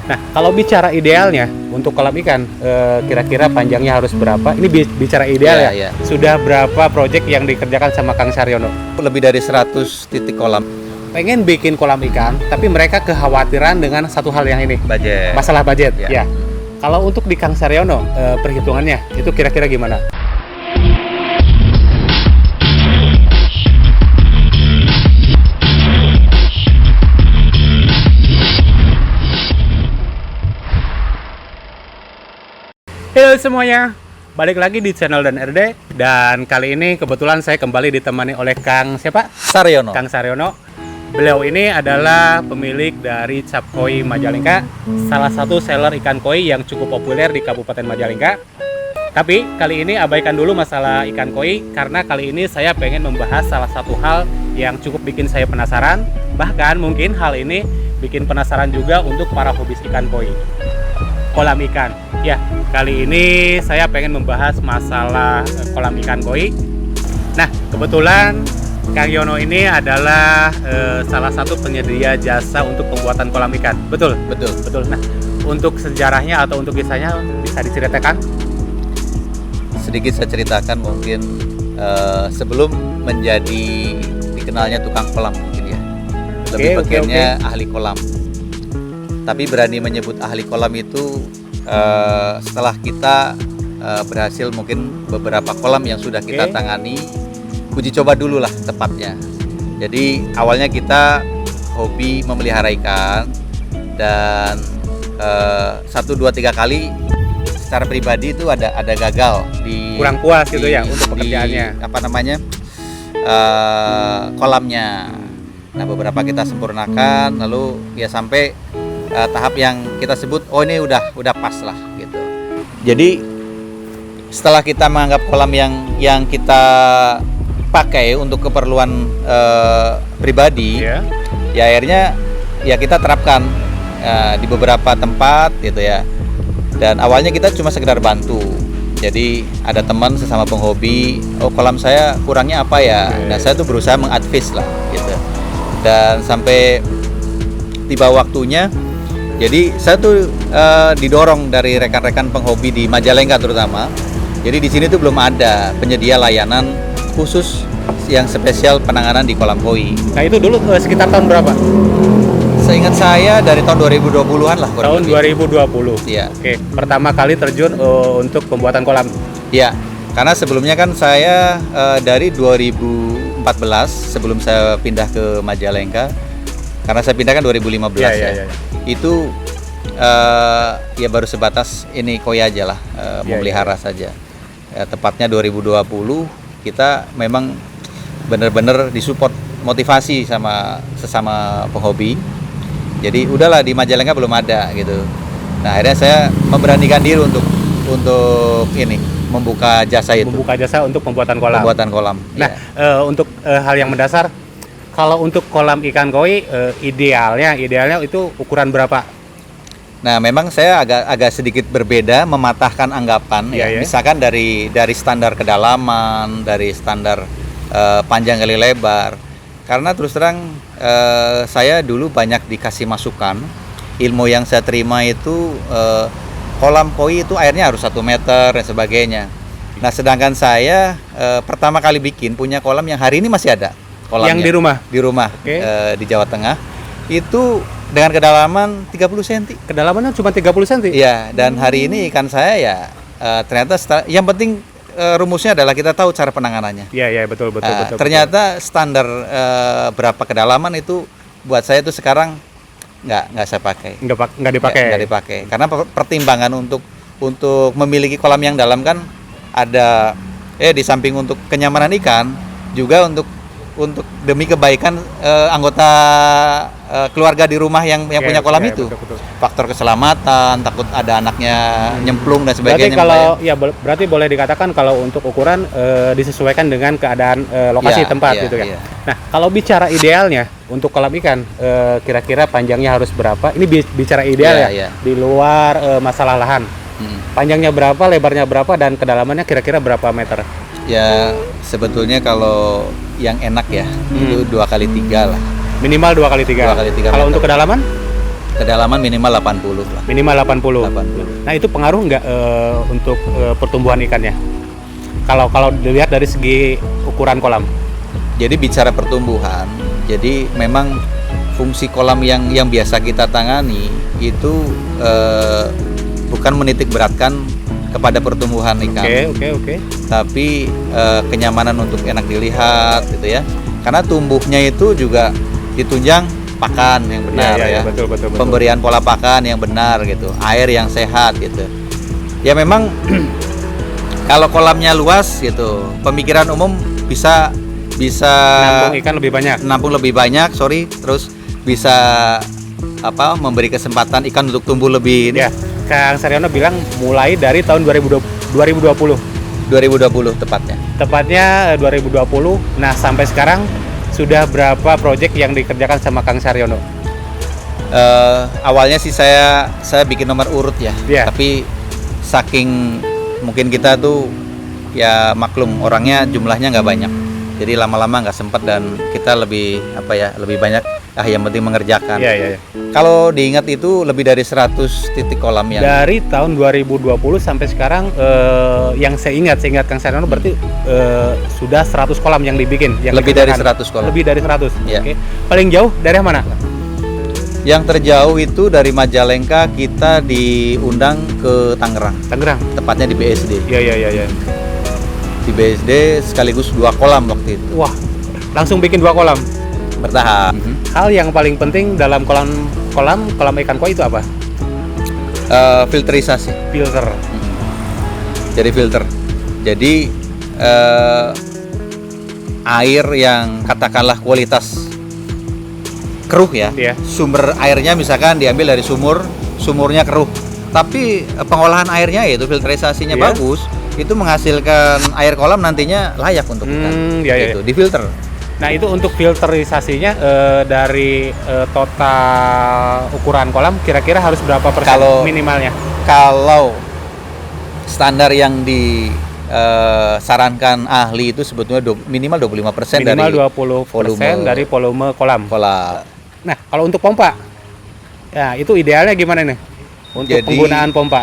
Nah, kalau bicara idealnya untuk kolam ikan, kira-kira panjangnya harus berapa? Ini bicara ideal Iya, ya. iya. Sudah berapa proyek yang dikerjakan sama Kang Saryono? Lebih dari 100 titik kolam. Pengen bikin kolam ikan, tapi mereka kekhawatiran dengan satu hal yang ini, Budget. masalah budget. Ya. Ya. Kalau untuk di Kang Saryono, perhitungannya itu kira-kira gimana? Halo semuanya, balik lagi di channel Dan RD. Dan kali ini kebetulan saya kembali ditemani oleh Kang siapa? Saryono. Kang Saryono. Beliau ini adalah pemilik dari Cap Koi Majalengka, salah satu seller ikan koi yang cukup populer di Kabupaten Majalengka. Tapi kali ini abaikan dulu masalah ikan koi, karena kali ini saya pengen membahas salah satu hal yang cukup bikin saya penasaran. Bahkan mungkin hal ini bikin penasaran juga untuk para hobis ikan koi. Kolam ikan. Ya, kali ini saya pengen membahas masalah kolam ikan koi. Nah, kebetulan Kang Yono ini adalah salah satu penyedia jasa untuk pembuatan kolam ikan. Betul? Betul. Betul. Nah, untuk sejarahnya atau untuk kisahnya bisa diceritakan? Sedikit saya ceritakan mungkin sebelum menjadi dikenalnya tukang kolam mungkin ya. Lebih bagiannya ahli kolam. Tapi berani menyebut ahli kolam itu setelah kita berhasil mungkin beberapa kolam yang sudah kita tangani, uji coba dulu lah tepatnya. Jadi awalnya kita hobi memelihara ikan dan 1, 2, 3 kali secara pribadi itu ada gagal di Kurang puas gitu ya untuk pekerjaannya. Kolamnya. Nah, beberapa kita sempurnakan, lalu ya sampai tahap yang kita sebut oh ini udah pas lah gitu. Jadi setelah kita menganggap kolam yang kita pakai untuk keperluan pribadi, ya akhirnya ya kita terapkan di beberapa tempat gitu ya. Dan awalnya kita cuma sekedar bantu. Jadi ada teman sesama penghobi, oh kolam saya kurangnya apa ya? Nah, saya tuh berusaha mengadvis lah gitu. Dan sampai tiba waktunya, jadi saya tuh didorong dari rekan-rekan penghobi di Majalengka terutama. Jadi di sini tuh belum ada penyedia layanan khusus yang spesial penanganan di kolam koi. Nah, itu dulu sekitar tahun berapa? Seingat saya dari tahun 2020-an lah. Tahun 2020. Iya. Oke, pertama kali terjun untuk pembuatan kolam. Iya. Karena sebelumnya kan saya dari 2014 sebelum saya pindah ke Majalengka. Karena saya pindah kan 2015 ya. Itu ya baru sebatas ini koi aja lah, memelihara saja. Ya, tepatnya 2020 kita memang benar-benar disupport motivasi sama sesama penghobi. Jadi udahlah di Majalengka belum ada gitu. Nah, akhirnya saya memberanikan diri untuk ini membuka jasa itu. Membuka jasa untuk pembuatan kolam. Pembuatan kolam. Nah, untuk hal yang mendasar, kalau untuk kolam ikan koi idealnya itu ukuran berapa? Nah, memang saya agak sedikit berbeda mematahkan anggapan ya. Misalkan dari standar kedalaman, dari standar panjang kali lebar. Karena terus terang saya dulu banyak dikasih masukan. Ilmu yang saya terima itu kolam koi itu airnya harus 1 meter dan sebagainya. Nah, sedangkan saya pertama kali bikin punya kolam yang hari ini masih ada. Kolamnya. Yang di rumah? Di Jawa Tengah itu dengan kedalaman 30 cm. Kedalamannya cuma 30 cm? Iya, dan hari ini ikan saya ya ternyata yang penting rumusnya adalah kita tahu cara penanganannya. Iya, betul. Ternyata standar berapa kedalaman itu buat saya itu sekarang nggak saya pakai. Nggak dipakai. Nggak dipakai. Karena pertimbangan untuk memiliki kolam yang dalam kan ada di samping untuk kenyamanan ikan juga untuk demi kebaikan anggota keluarga di rumah yang punya kolam itu. Betul. Faktor keselamatan, takut ada anaknya nyemplung dan sebagainya. Berarti boleh dikatakan kalau untuk ukuran disesuaikan dengan keadaan lokasi tempat gitu kan. Nah, kalau bicara idealnya untuk kolam ikan kira-kira panjangnya harus berapa? Ini bicara ideal di luar masalah lahan. Panjangnya berapa, lebarnya berapa, dan kedalamannya kira-kira berapa meter? Ya, sebetulnya kalau yang enak ya itu 2 kali 3 lah. Minimal 2 kali 3. 2 kali 3 Kalau untuk kedalaman? kedalaman minimal 80 lah. Minimal 80. 80. Nah, itu pengaruh nggak untuk pertumbuhan ikannya? Kalau dilihat dari segi ukuran kolam. Jadi bicara pertumbuhan, jadi memang fungsi kolam yang biasa kita tangani itu bukan menitik beratkan kepada pertumbuhan ikan. Oke. Tapi kenyamanan untuk enak dilihat gitu ya. Karena tumbuhnya itu juga ditunjang pakan yang benar ya. Betul. Pemberian pola pakan yang benar gitu, air yang sehat gitu. Ya memang kalau kolamnya luas gitu, pemikiran umum bisa nampung lebih banyak. Terus bisa memberi kesempatan ikan untuk tumbuh lebih. Ya, Kang Saryono bilang mulai dari tahun 2020 tepatnya. Tepatnya 2020. Nah, sampai sekarang sudah berapa proyek yang dikerjakan sama Kang Saryono? Awalnya sih saya bikin nomor urut ya. Iya. Tapi saking mungkin kita tuh ya maklum orangnya jumlahnya nggak banyak. Jadi lama-lama nggak sempat dan kita lebih banyak yang penting mengerjakan. Iya. Kalau diingat itu lebih dari 100 titik kolam yang Dari tahun 2020 sampai sekarang yang saya ingat Kang Saryono berarti sudah 100 kolam yang dibikin, yang lebih dari dikerjakan. 100 kolam. Lebih dari 100. Iya. Oke. Paling jauh dari mana? Yang terjauh itu dari Majalengka kita diundang ke Tangerang, tepatnya di BSD. Iya. Di BSD sekaligus 2 kolam waktu itu. Wah, langsung bikin 2 kolam. Bertahap. Hal yang paling penting dalam kolam ikan koi itu apa? Filterisasi. Filter. Jadi filter. Jadi air yang katakanlah kualitas keruh ya. Iya. Sumber airnya misalkan diambil dari sumurnya keruh. Tapi pengolahan airnya yaitu filterisasinya Iya. bagus, itu menghasilkan air kolam nantinya layak untuk ikan. Iya. Gitu, difilter. Nah, itu untuk filterisasinya dari total ukuran kolam kira-kira harus berapa persen minimalnya? Kalau standar yang disarankan ahli itu sebetulnya minimal 25% dari 20% dari volume kolam. Nah, kalau untuk pompa, ya itu idealnya gimana nih? Untuk Jadi,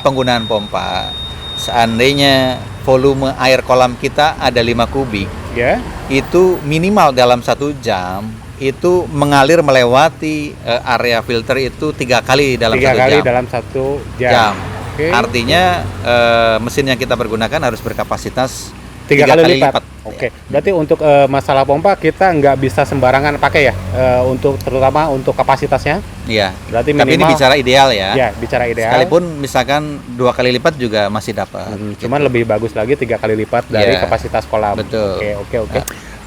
penggunaan pompa, seandainya volume air kolam kita ada 5 kubik, ya, itu minimal dalam 1 jam itu mengalir melewati area filter itu 3 kali dalam 1 jam. dalam 1 jam. Okay. Artinya mesin yang kita pergunakan harus berkapasitas 3 kali lipat. Ya. Oke. Berarti untuk masalah pompa kita nggak bisa sembarangan pakai ya, terutama untuk kapasitasnya. Iya. Berarti Tapi ini bicara ideal ya. Ya, bicara ideal. Sekalipun misalkan 2 kali lipat juga masih dapat. Cuman lebih bagus lagi 3 kali lipat dari kapasitas kolam. Betul. Oke.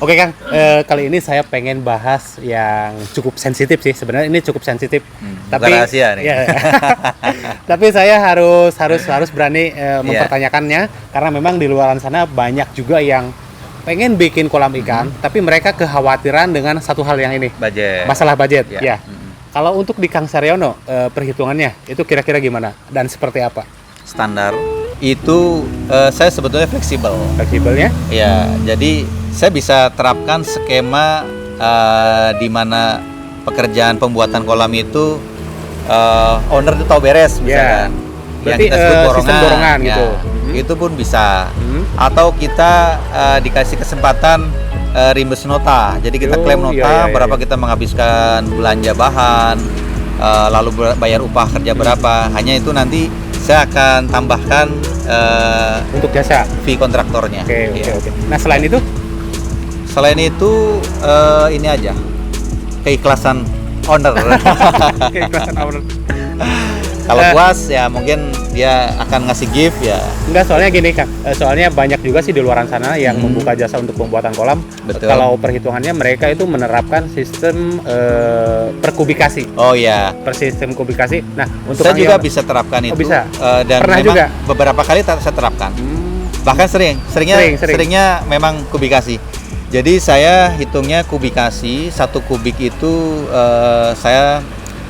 Oke Kang, kali ini saya pengen bahas yang cukup sensitif sih. Sebenarnya ini cukup sensitif. Tapi bukan rahasia nih. Ya, tapi saya harus berani mempertanyakannya karena memang di luar sana banyak juga yang pengen bikin kolam ikan, tapi mereka kekhawatiran dengan satu hal yang ini. Budget. Masalah budget. Ya. Ya. Kalau untuk di Kang Saryono, perhitungannya itu kira-kira gimana dan seperti apa? Standar itu saya sebetulnya fleksibel. Fleksibelnya? Ya, jadi saya bisa terapkan skema di mana pekerjaan pembuatan kolam itu owner itu tahu beres misalkan. Berarti yang kita sebut sistem borongan ya, gitu. Itu pun bisa. Atau kita dikasih kesempatan rimbes nota. Jadi kita klaim nota berapa kita menghabiskan belanja bahan, lalu bayar upah kerja berapa. Hanya itu nanti saya akan tambahkan untuk jasa fee kontraktornya. Oke. Nah, selain itu ini aja keikhlasan owner. Keikhlasan owner. Kalau puas ya mungkin dia akan ngasih gift ya. Enggak, soalnya gini Kang, soalnya banyak juga sih di luar sana yang membuka jasa untuk pembuatan kolam. Betul. Kalau perhitungannya mereka itu menerapkan sistem perkubikasi. Oh ya. Per sistem kubikasi. Nah, untuk saya juga bisa terapkan itu. Bisa. Dan pernah memang juga beberapa kali saya terapkan. Bahkan seringnya memang kubikasi. Jadi saya hitungnya kubikasi, 1 kubik itu saya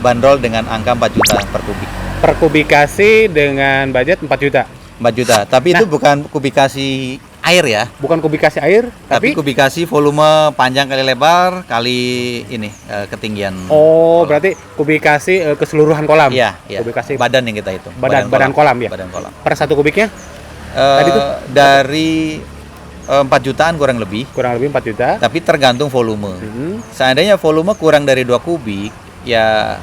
bandrol dengan angka 4 juta per kubik. Per kubikasi dengan budget 4 juta. 4 juta. Tapi itu bukan kubikasi air ya. Bukan kubikasi air, Tapi kubikasi volume panjang kali lebar kali ini ketinggian. oh, berarti kubikasi keseluruhan kolam. Iya, iya. Kubikasi Badan yang kita hitung. badan kolam ya. Badan kolam. Per satu kubiknya Tadi tuh? dari 4 jutaan kurang lebih, kurang lebih 4 juta. tapi tergantung volume. Hmm. Seandainya volume kurang dari 2 kubik, ya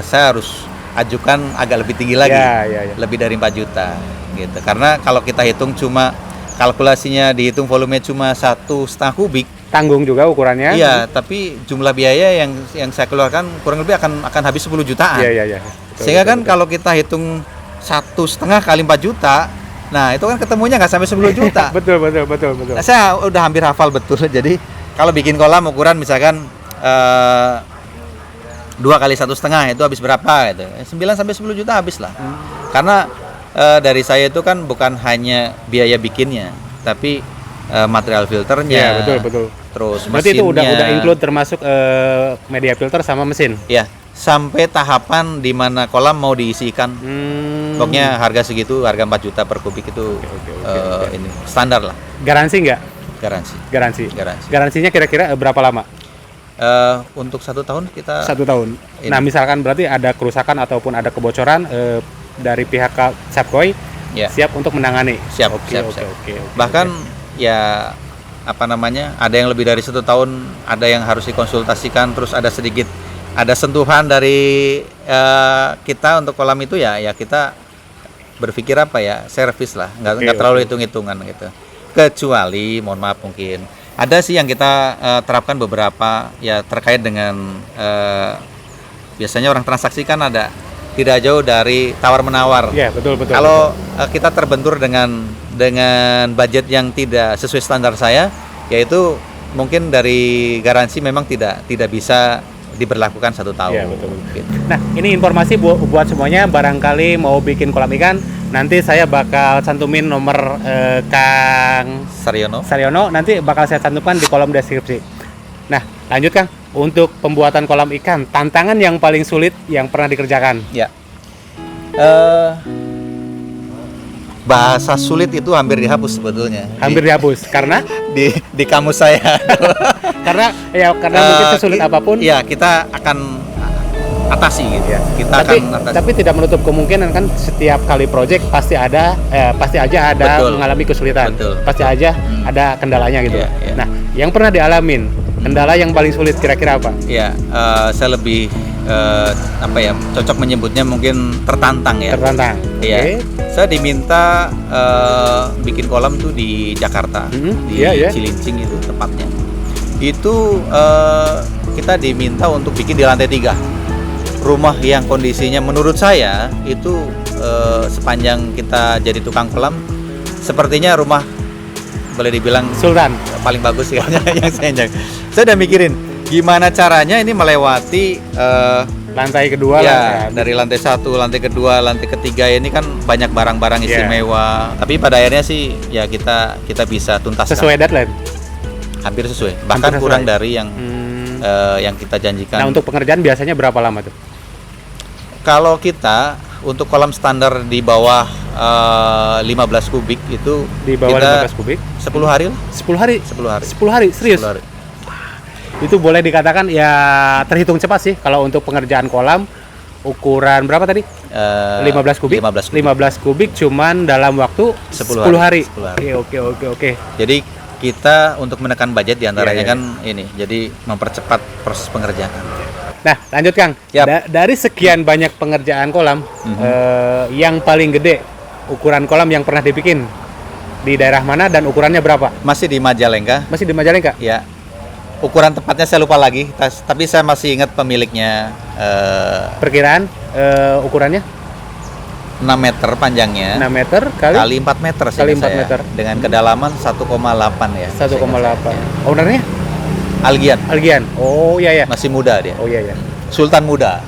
saya harus ajukan agak lebih tinggi lagi, Ya. lebih dari 4 juta gitu. Karena kalau kita hitung cuma kalkulasinya dihitung volume cuma 1,5 kubik, Tanggung juga ukurannya. iya, tapi jumlah biaya yang saya keluarkan kurang lebih akan habis 10 jutaan. Iya. Betul, Sehingga betul, kan betul. kalau kita hitung 1,5 kali 4 juta, nah itu kan ketemunya nggak sampai 10 juta. betul. Nah, saya udah hampir hafal betul. Jadi kalau bikin kolam ukuran misalkan 2 kali 1,5 itu habis berapa gitu. 9 sampai 10 juta habis lah. Karena dari saya itu kan bukan hanya biaya bikinnya, tapi material filternya. Iya, betul. Terus Berarti itu udah mesinnya. include termasuk media filter sama mesin. Ya, sampai tahapan di mana kolam mau diisi ikan. Pokoknya harga segitu, harga 4 juta per kubik itu Oke. ini standar lah, Garansi nggak? garansi. Garansi. Garansi. Garansinya kira-kira berapa lama? Untuk 1 tahun kita 1 tahun. ini. Nah, misalkan berarti ada kerusakan ataupun ada kebocoran dari pihak Sapkoi ya siap untuk menangani. siap, Oke. bahkan ya apa namanya, ada yang lebih dari 1 tahun, ada yang harus dikonsultasikan, terus ada sentuhan dari kita untuk kolam itu ya kita berpikir apa ya, servis lah, nggak terlalu hitung-hitungan gitu. Kecuali mohon maaf mungkin ada sih yang kita terapkan beberapa ya terkait dengan biasanya orang transaksi kan ada tidak jauh dari tawar menawar. Iya, betul. Kalau kita terbentur dengan budget yang tidak sesuai standar saya, yaitu mungkin dari garansi memang tidak bisa diberlakukan 1 tahun. Iya, betul. Gitu. Nah, ini informasi buat semuanya, barangkali mau bikin kolam ikan, nanti saya bakal cantumin nomor Kang Saryono, nanti bakal saya cantumkan di kolom deskripsi. Nah, lanjut Kang, untuk pembuatan kolam ikan, tantangan yang paling sulit yang pernah dikerjakan. Ya. Bahasa sulit itu hampir dihapus sebetulnya. Hampir dihapus karena di kamus saya. karena mungkin sesulit apapun. Ya, kita akan atasi gitu ya. Kita Tapi, akan atasi. tapi tidak menutup kemungkinan kan setiap kali project pasti aja ada Betul. mengalami kesulitan. Betul. Pasti aja ada kendalanya gitu. Iya, iya. Nah, yang pernah dialamin, kendala yang paling sulit kira-kira apa? Ya, saya lebih cocok menyebutnya mungkin tertantang ya. Tertantang. Iya. Oke. Saya diminta bikin kolam tuh di Jakarta, di Iya. Cilincing itu tepatnya. Itu kita diminta untuk bikin di lantai 3. Rumah yang kondisinya menurut saya itu sepanjang kita jadi tukang kolam, sepertinya rumah boleh dibilang Sultan. paling bagus ya yang saya jaga. Saya udah mikirin gimana caranya ini melewati Lantai kedua ya, dari lantai 1, lantai kedua, lantai ketiga ini kan banyak barang-barang Iya. istimewa. Tapi pada akhirnya sih ya kita bisa tuntaskan. sesuai deadline. Hampir sesuai. Bahkan Hampir sesuai. kurang dari yang kita janjikan. Nah, untuk pengerjaan biasanya berapa lama tuh? Kalau kita untuk kolam standar di bawah 15 kubik itu Di bawah kita 15 kubik? 10 hari lah. 10 hari. 10 hari. 10 hari, serius? 10 hari. Itu boleh dikatakan ya terhitung cepat sih kalau untuk pengerjaan kolam. Ukuran berapa tadi? 15 kubik. 15 kubik. 15 kubik cuman dalam waktu 10 hari. 10 hari. Oke. Jadi kita untuk menekan budget diantaranya Iya. kan ini, jadi mempercepat proses pengerjaan. Nah, lanjut Kang. Yap. Dari sekian banyak pengerjaan kolam, yang paling gede ukuran kolam yang pernah dibikin di daerah mana dan ukurannya berapa? Masih di Majalengka, Masih di Majalengka? ya. Ukuran tepatnya saya lupa lagi, tapi saya masih ingat pemiliknya. Perkiraan ukurannya 6 meter panjangnya 6 meter kali kali 4 meter seingat Kali 4 saya. meter. Dengan kedalaman 1,8 ya. 1,8. Ownernya Algian, Algian. Oh iya ya. masih muda dia. Oh iya ya. Sultan muda.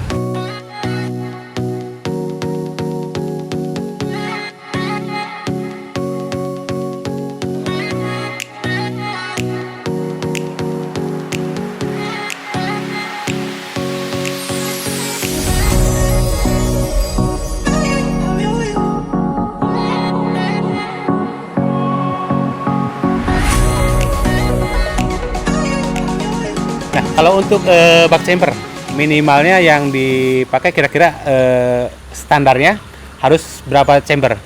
Kalau untuk bak chamber, minimalnya yang dipakai kira-kira standarnya harus berapa chamber?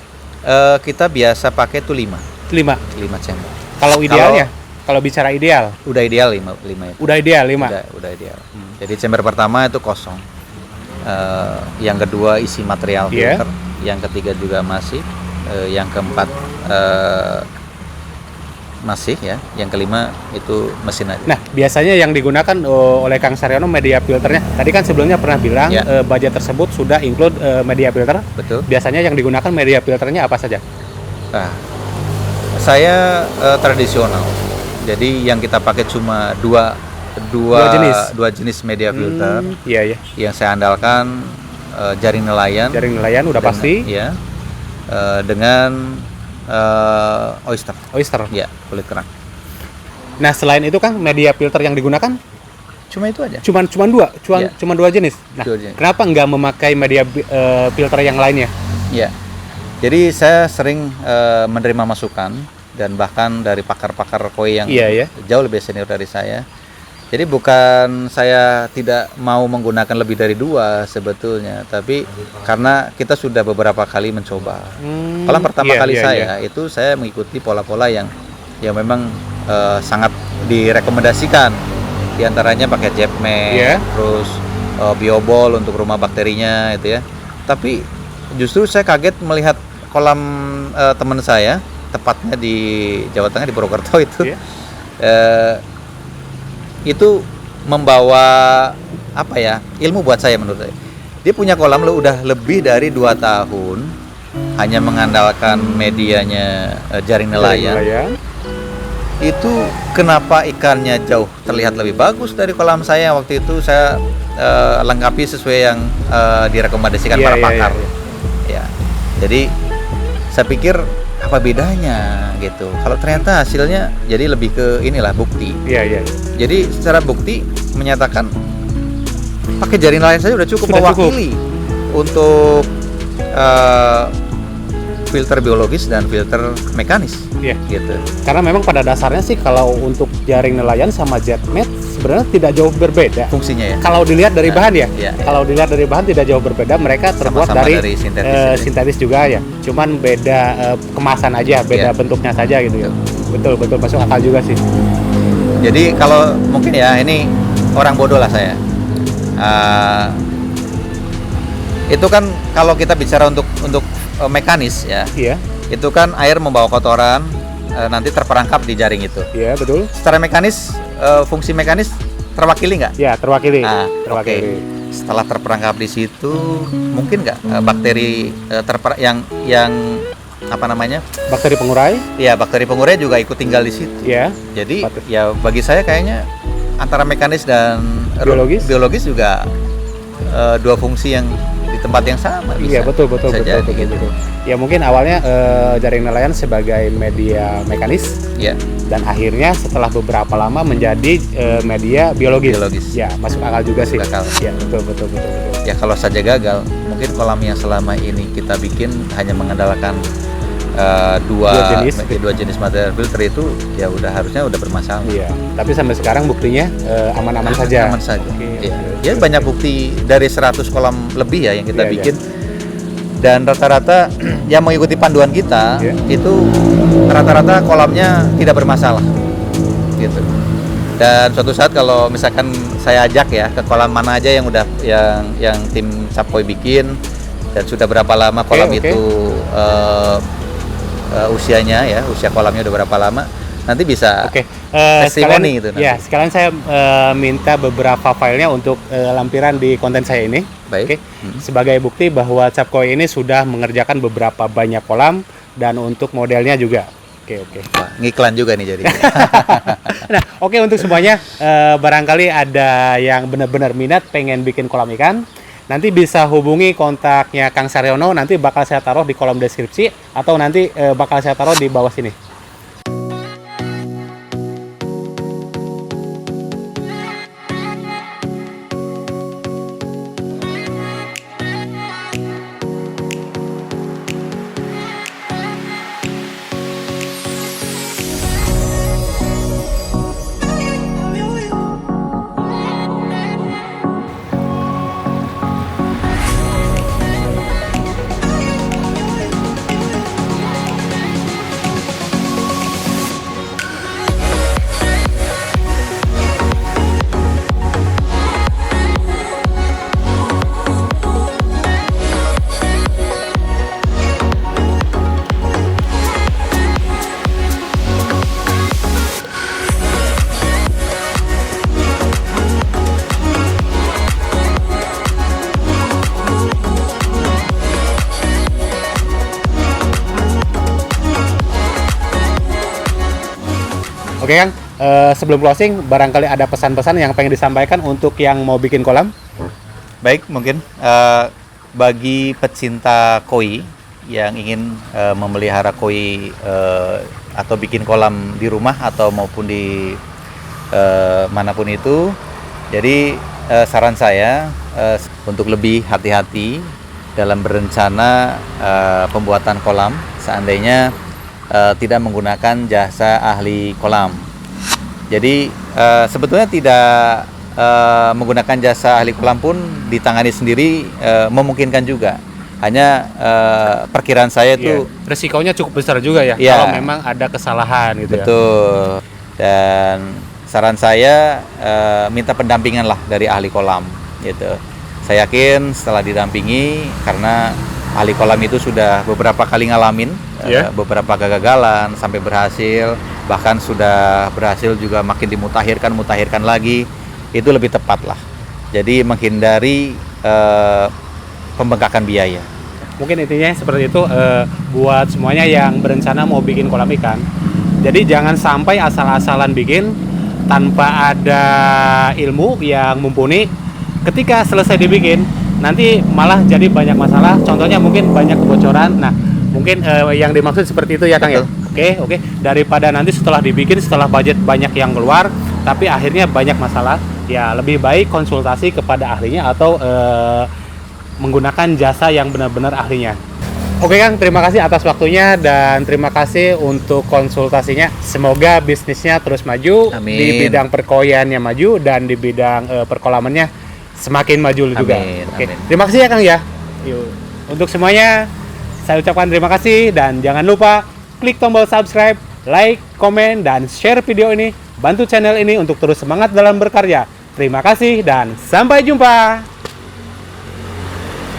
Kita biasa pakai tuh 5 5. chamber. Kalau idealnya, kalau bicara ideal, Udah ideal 5 itu. udah ideal 5. Udah ideal. Jadi chamber pertama itu kosong. Yang kedua isi material Iya. filter. Yang ketiga juga masih. Yang keempat masih ya. Yang kelima itu mesin aja. Nah, biasanya yang digunakan oleh Kang Saryono media filternya. Tadi kan sebelumnya pernah bilang Ya. budget tersebut sudah include media filter. Betul. Biasanya yang digunakan media filternya apa saja? Nah, saya tradisional. Jadi yang kita pakai cuma dua jenis media filter. Iya, iya. Yang saya andalkan jaring nelayan. Jaring nelayan udah dengan- pasti. Ya. Dengan oyster. Oyster. Ya, kulit kerang. Nah, selain itu Kang, media filter yang digunakan Cuma itu aja. cuman Iya. dua jenis. Nah, Dua jenis. kenapa nggak memakai media filter yang lainnya? Ya. Jadi saya sering menerima masukan dan bahkan dari pakar-pakar koi yang Iya, ya. jauh lebih senior dari saya. Jadi bukan saya tidak mau menggunakan lebih dari 2 sebetulnya, tapi karena kita sudah beberapa kali mencoba. Kolam pertama Iya, kali iya, saya iya. itu saya mengikuti pola-pola yang memang sangat direkomendasikan. Di antaranya pakai Jetman, Iya. terus biobol untuk rumah bakterinya itu ya. Tapi justru saya kaget melihat kolam teman saya, tepatnya di Jawa Tengah di Purwokerto itu. Iya. Itu membawa apa ya, ilmu buat saya menurut saya. Dia punya kolam udah lebih dari 2 tahun hanya mengandalkan medianya jaring nelayan. Itu kenapa ikannya jauh terlihat lebih bagus dari kolam saya waktu itu. Saya lengkapi sesuai yang direkomendasikan Iya, para iya, pakar. iya. Ya. Jadi saya pikir apa bedanya gitu. Kalau ternyata hasilnya jadi lebih ke inilah bukti. Iya, iya. Jadi secara bukti menyatakan pakai jaring nelayan saja udah cukup Sudah mewakili untuk filter biologis dan filter mekanis Iya. gitu. Karena memang pada dasarnya sih kalau untuk jaring nelayan sama jetmet sebenarnya tidak jauh berbeda. Fungsinya ya. Kalau dilihat dari Nah, bahan ya, iya, iya. kalau dilihat dari bahan tidak jauh berbeda. Mereka terbuat Sama-sama dari, dari sintetis ya. sintetis juga ya. Cuman beda kemasan aja, beda Iya. bentuknya saja gitu ya. Betul masuk akal juga sih. Jadi kalau mungkin ya ini orang bodoh lah saya. Itu kan kalau kita bicara untuk mekanis ya, Iya, itu kan air membawa kotoran nanti terperangkap di jaring itu. iya betul. Secara mekanis fungsi mekanis terwakili nggak? Ya terwakili. Nah, terwakili. Setelah terperangkap di situ, mungkin nggak bakteri yang apa namanya? Bakteri pengurai. Ya bakteri pengurai juga ikut tinggal di situ. Ya. Jadi Patut. ya bagi saya kayaknya antara mekanis dan Biologis? juga dua fungsi yang di tempat yang sama. Iya bisa. betul Bisa jadi gitu. Ya mungkin awalnya jaring nelayan sebagai media mekanis Ya. dan akhirnya setelah beberapa lama menjadi media biologis. Biologis. Ya masuk akal juga sih. Masuk akal. Ya betul. Ya kalau saja gagal, mungkin kolam yang selama ini kita bikin hanya mengandalkan dua jenis material filter itu ya harusnya udah bermasalah. Iya. Tapi sampai sekarang buktinya aman-aman saja. Aman saja. Oke, Iya. oke, Ya oke. banyak bukti dari 100 kolam lebih ya yang kita Iya, bikin. Dan rata-rata yang mengikuti panduan kita Iya. itu rata-rata kolamnya tidak bermasalah. Gitu. Dan suatu saat kalau misalkan saya ajak ya ke kolam mana aja yang udah yang tim Sapkoi bikin dan sudah berapa lama kolam Oke. itu usianya ya, usia kolamnya udah berapa lama, nanti bisa Oke. testimoni itu nanti. Ya, sekalian saya minta beberapa filenya untuk lampiran di konten saya ini. Baik. Oke. Sebagai bukti bahwa Sapkoi ini sudah mengerjakan beberapa banyak kolam dan untuk modelnya juga. Oke. Wah, ngiklan juga nih jadi. Nah, oke untuk semuanya barangkali ada yang benar-benar minat pengen bikin kolam ikan, nanti bisa hubungi kontaknya Kang Saryono, nanti bakal saya taruh di kolom deskripsi atau nanti bakal saya taruh di bawah sini. Oke Kang, sebelum closing, barangkali ada pesan-pesan yang pengen disampaikan untuk yang mau bikin kolam? Baik, mungkin bagi pecinta koi yang ingin memelihara koi atau bikin kolam di rumah atau maupun di manapun itu, jadi saran saya untuk lebih hati-hati dalam berencana pembuatan kolam, seandainya tidak menggunakan jasa ahli kolam. Jadi sebetulnya tidak menggunakan jasa ahli kolam pun ditangani sendiri memungkinkan juga. Hanya perkiraan saya itu resikonya cukup besar juga ya, Iya. kalau memang ada kesalahan gitu ya. betul. Dan saran saya minta pendampingan lah dari ahli kolam gitu. Saya yakin setelah didampingi, karena ahli kolam itu sudah beberapa kali ngalamin beberapa kegagalan sampai berhasil, bahkan sudah berhasil juga makin mutakhirkan lagi, itu lebih tepat lah. Jadi menghindari pembengkakan biaya. Mungkin intinya seperti itu, buat semuanya yang berencana mau bikin kolam ikan. Jadi jangan sampai asal-asalan bikin tanpa ada ilmu yang mumpuni. Ketika selesai dibikin, nanti malah jadi banyak masalah. Contohnya mungkin banyak kebocoran. Nah, mungkin yang dimaksud seperti itu ya Kang ya. Oke. Daripada nanti setelah dibikin, setelah budget banyak yang keluar, tapi akhirnya banyak masalah, ya lebih baik konsultasi kepada ahlinya atau menggunakan jasa yang benar-benar ahlinya. Oke Kang, terima kasih atas waktunya dan terima kasih untuk konsultasinya. Semoga bisnisnya terus maju, Amin. di bidang perkoiannya maju dan di bidang perkolamannya semakin maju juga. Oke. Amin. Terima kasih ya Kang ya. Yuk. Untuk semuanya saya ucapkan terima kasih dan jangan lupa klik tombol subscribe, like, komen, dan share video ini. Bantu channel ini untuk terus semangat dalam berkarya. Terima kasih dan sampai jumpa.